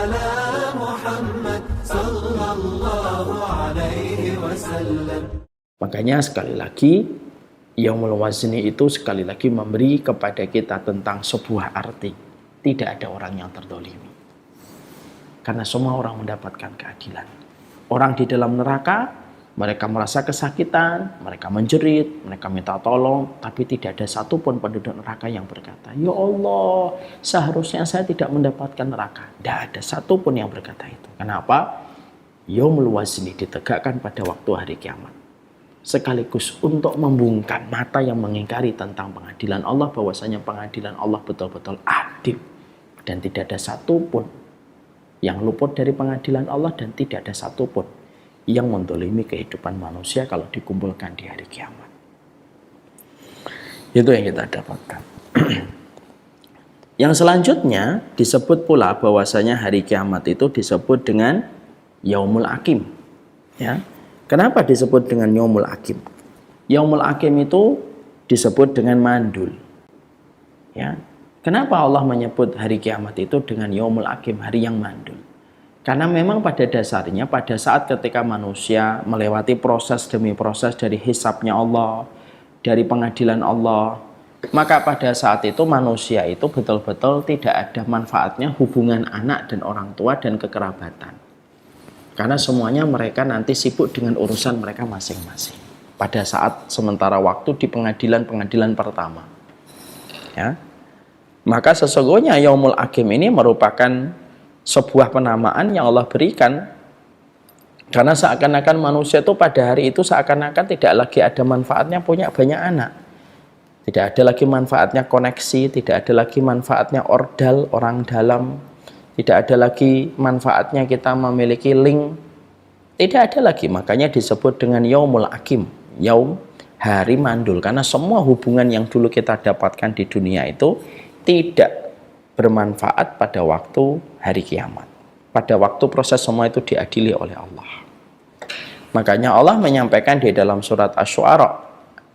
على محمد صلى الله عليه وسلم. Makanya sekali lagi, Yaumul Wazni itu sekali lagi memberi kepada kita tentang sebuah arti. Tidak ada orang yang terdolimi. Karena semua orang mendapatkan keadilan. Orang di dalam neraka, mereka merasa kesakitan, mereka menjerit, mereka minta tolong, tapi tidak ada satupun penduduk neraka yang berkata, "Ya Allah, seharusnya saya tidak mendapatkan neraka." Tidak ada satupun yang berkata itu. Kenapa? Yaumul Wazni ditegakkan pada waktu hari kiamat. Sekaligus untuk membungkam mata yang mengingkari tentang pengadilan Allah, bahwasanya pengadilan Allah betul-betul adil. Dan tidak ada satupun yang luput dari pengadilan Allah, dan tidak ada satupun yang mendolimi kehidupan manusia kalau dikumpulkan di hari kiamat. Itu yang kita dapatkan. Yang selanjutnya disebut pula bahwasanya hari kiamat itu disebut dengan Yaumul Hakim. Ya. Kenapa disebut dengan Yaumul Hakim? Yaumul Hakim itu disebut dengan mandul. Ya. Kenapa Allah menyebut hari kiamat itu dengan Yaumul Hakim, hari yang mandul? Karena memang pada dasarnya pada saat ketika manusia melewati proses demi proses dari hisabnya Allah, dari pengadilan Allah, maka pada saat itu manusia itu betul-betul tidak ada manfaatnya hubungan anak dan orang tua dan kekerabatan. Karena semuanya mereka nanti sibuk dengan urusan mereka masing-masing. Pada saat sementara waktu di pengadilan-pengadilan pertama. Ya. Maka sesungguhnya Yaumul Hakim ini merupakan sebuah penamaan yang Allah berikan. Karena seakan-akan manusia itu pada hari itu seakan-akan tidak lagi ada manfaatnya punya banyak anak. Tidak ada lagi manfaatnya koneksi, tidak ada lagi manfaatnya ordal, orang dalam. Tidak ada lagi manfaatnya kita memiliki link. Tidak ada lagi, makanya disebut dengan Yaumul Hakim, Yaum, hari mandul. Karena semua hubungan yang dulu kita dapatkan di dunia itu tidak bermanfaat pada waktu hari kiamat. Pada waktu proses semua itu diadili oleh Allah. Makanya Allah menyampaikan di dalam surat Asy-Syu'ara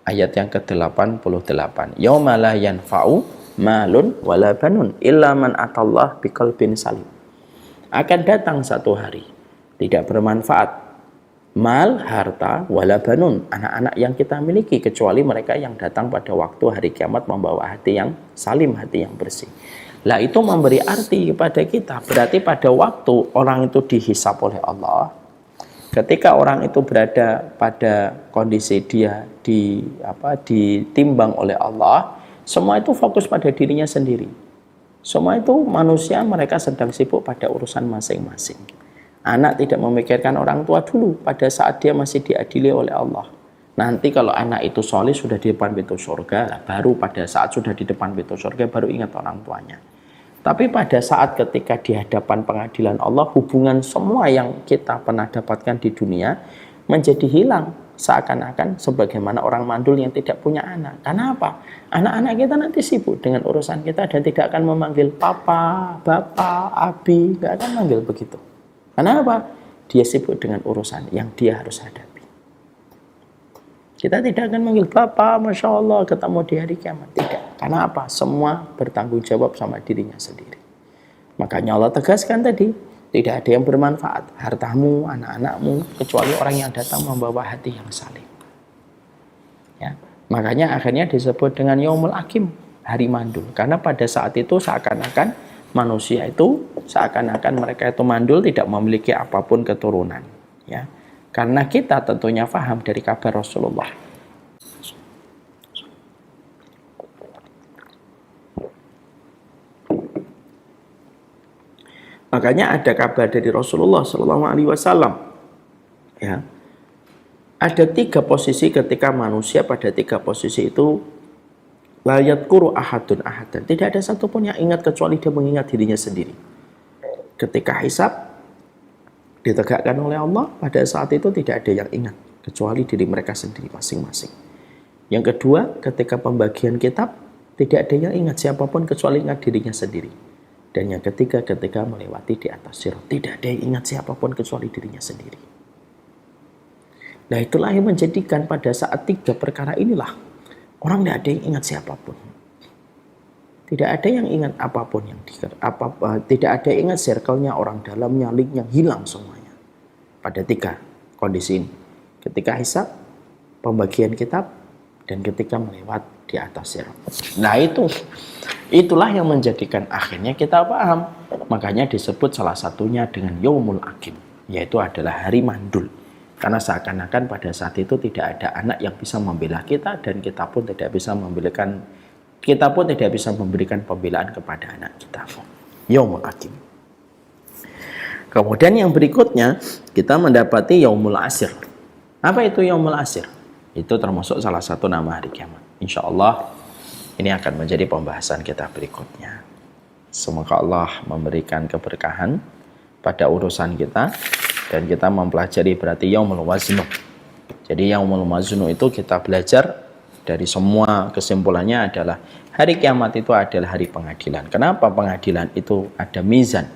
ayat yang ke-88. Yauma la yanfa'u malun wala banun illa man atallah biqalbin salim. Akan datang satu hari tidak bermanfaat mal, harta, wala banun, anak-anak yang kita miliki, kecuali mereka yang datang pada waktu hari kiamat membawa hati yang salim, hati yang bersih. Lah itu memberi arti kepada kita. Berarti pada waktu orang itu dihisap oleh Allah, ketika orang itu berada pada kondisi dia ditimbang oleh Allah, semua itu fokus pada dirinya sendiri. Semua itu manusia mereka sedang sibuk pada urusan masing-masing. Anak tidak memikirkan orang tua dulu pada saat dia masih diadili oleh Allah. Nanti kalau anak itu soleh sudah di depan pintu surga, baru pada saat sudah di depan pintu surga baru ingat orang tuanya. Tapi pada saat ketika di hadapan pengadilan Allah, hubungan semua yang kita pernah dapatkan di dunia menjadi hilang. Seakan-akan sebagaimana orang mandul yang tidak punya anak. Karena apa? Anak-anak kita nanti sibuk dengan urusan kita dan tidak akan memanggil papa, bapak, abi, tidak akan manggil begitu. Kenapa? Dia sibuk dengan urusan yang dia harus hadapi. Kita tidak akan manggil Bapak, Masya Allah, ketemu di hari kiamat. Tidak. Karena apa? Semua bertanggung jawab sama dirinya sendiri. Makanya Allah tegaskan tadi, tidak ada yang bermanfaat. Hartamu, anak-anakmu, kecuali orang yang datang membawa hati yang salim. Ya. Makanya akhirnya disebut dengan Yaumul Hakim, hari mandul. Karena pada saat itu seakan-akan manusia itu seakan-akan mereka itu mandul, tidak memiliki apapun keturunan, ya. Karena kita tentunya paham dari kabar Rasulullah. Makanya ada kabar dari Rasulullah SAW, ya. Ada 3 posisi ketika manusia pada 3 posisi itu la yadhkuru ahadun ahadan. Tidak ada satupun yang ingat kecuali dia mengingat dirinya sendiri. Ketika hisab ditegakkan oleh Allah, pada saat itu tidak ada yang ingat kecuali diri mereka sendiri masing-masing. Yang kedua, ketika pembagian kitab, tidak ada yang ingat siapapun kecuali ingat dirinya sendiri. Dan yang ketiga, ketika melewati di atas sirat, tidak ada yang ingat siapapun kecuali dirinya sendiri. Nah, itulah yang menjadikan pada saat 3 perkara inilah orang tidak ada yang ingat siapapun. Tidak ada yang ingat apapun tidak ada yang ingat circle-nya, orang dalamnya, linknya, hilang semuanya. Pada 3 kondisi ini. Ketika hisab, pembagian kitab, dan ketika melewat di atas sirat. Nah itulah yang menjadikan akhirnya kita paham. Makanya disebut salah satunya dengan Yaumul Aqim, yaitu adalah hari mandul. Karena seakan-akan pada saat itu tidak ada anak yang bisa membela kita, dan kita pun tidak bisa memberikan pembelaan kepada anak kita. Yaumul Aqim. Kemudian yang berikutnya kita mendapati Yaumul Asir. Apa itu Yaumul Asir? Itu termasuk salah satu nama hari kiamat. Insya Allah ini akan menjadi pembahasan kita berikutnya. Semoga Allah memberikan keberkahan pada urusan kita, dan kita mempelajari berarti Yaumul Waznu. Jadi Yaumul Waznu itu kita belajar dari semua kesimpulannya adalah hari kiamat itu adalah hari pengadilan. Kenapa pengadilan itu ada mizan?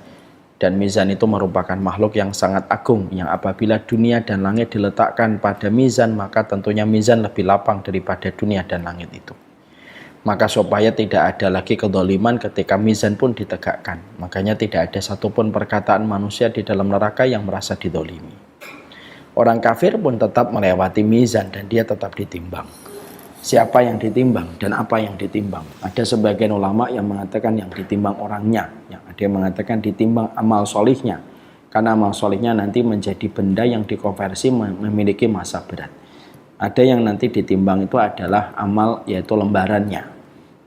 Dan mizan itu merupakan makhluk yang sangat agung, yang apabila dunia dan langit diletakkan pada mizan, maka tentunya mizan lebih lapang daripada dunia dan langit itu. Maka supaya tidak ada lagi kedzaliman ketika mizan pun ditegakkan. Makanya tidak ada satupun perkataan manusia di dalam neraka yang merasa didolimi. Orang kafir pun tetap melewati mizan dan dia tetap ditimbang. Siapa yang ditimbang dan apa yang ditimbang? Ada sebagian ulama yang mengatakan yang ditimbang orangnya, yang ada yang mengatakan ditimbang amal solihnya, karena amal solihnya nanti menjadi benda yang dikonversi memiliki masa berat. Ada yang nanti ditimbang itu adalah amal, yaitu lembarannya.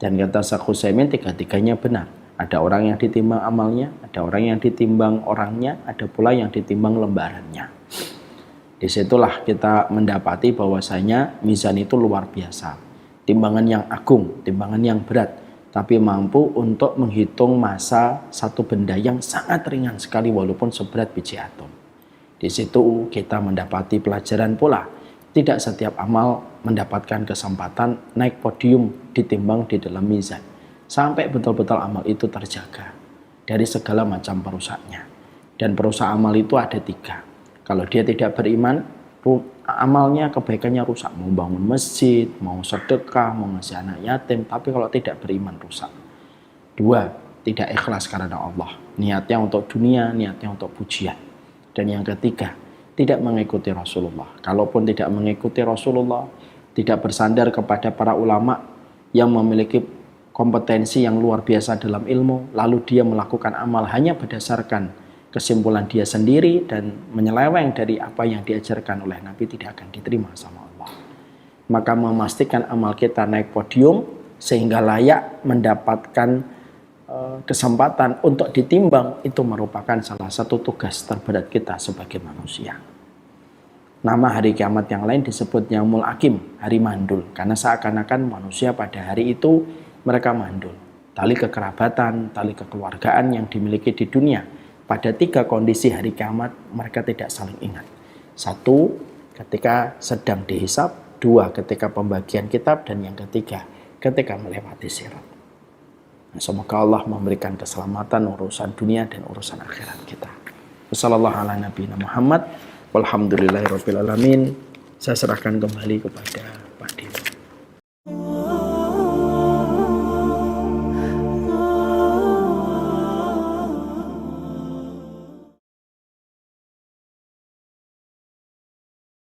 Dan kata Syekh Utsaimin, tiga-tiganya benar. Ada orang yang ditimbang amalnya, ada orang yang ditimbang orangnya, ada pula yang ditimbang lembarannya. Disitulah kita mendapati bahwasanya mizan itu luar biasa. Timbangan yang agung, timbangan yang berat, tapi mampu untuk menghitung masa satu benda yang sangat ringan sekali walaupun seberat biji atom. Di situ kita mendapati pelajaran pula. Tidak setiap amal mendapatkan kesempatan naik podium ditimbang di dalam mizan. Sampai betul-betul amal itu terjaga dari segala macam perusaknya. Dan perusak amal itu ada 3. Kalau dia tidak beriman, amalnya, kebaikannya rusak. Mau bangun masjid, mau sedekah, mau ngasih anak yatim. Tapi kalau tidak beriman, rusak. 2, tidak ikhlas karena Allah. Niatnya untuk dunia, niatnya untuk pujian. Dan yang ketiga, tidak mengikuti Rasulullah. Kalaupun tidak mengikuti Rasulullah, tidak bersandar kepada para ulama yang memiliki kompetensi yang luar biasa dalam ilmu, lalu dia melakukan amal hanya berdasarkan kesimpulan dia sendiri dan menyeleweng dari apa yang diajarkan oleh Nabi, tidak akan diterima sama Allah. Maka memastikan amal kita naik podium sehingga layak mendapatkan kesempatan untuk ditimbang, itu merupakan salah satu tugas terberat kita sebagai manusia. Nama hari kiamat yang lain disebut Yaumul Aqim, hari mandul, karena seakan-akan manusia pada hari itu mereka mandul. Tali kekerabatan, tali kekeluargaan yang dimiliki di dunia, pada 3 kondisi hari kiamat mereka tidak saling ingat. 1, ketika sedang dihisab. 2, ketika pembagian kitab. Dan yang ketiga, ketika melewati sirat. Semoga Allah memberikan keselamatan urusan dunia dan urusan akhirat kita. Wassalamualaikum warahmatullahi wabarakatuh. Walhamdulillahirabbil alamin. Saya serahkan kembali kepada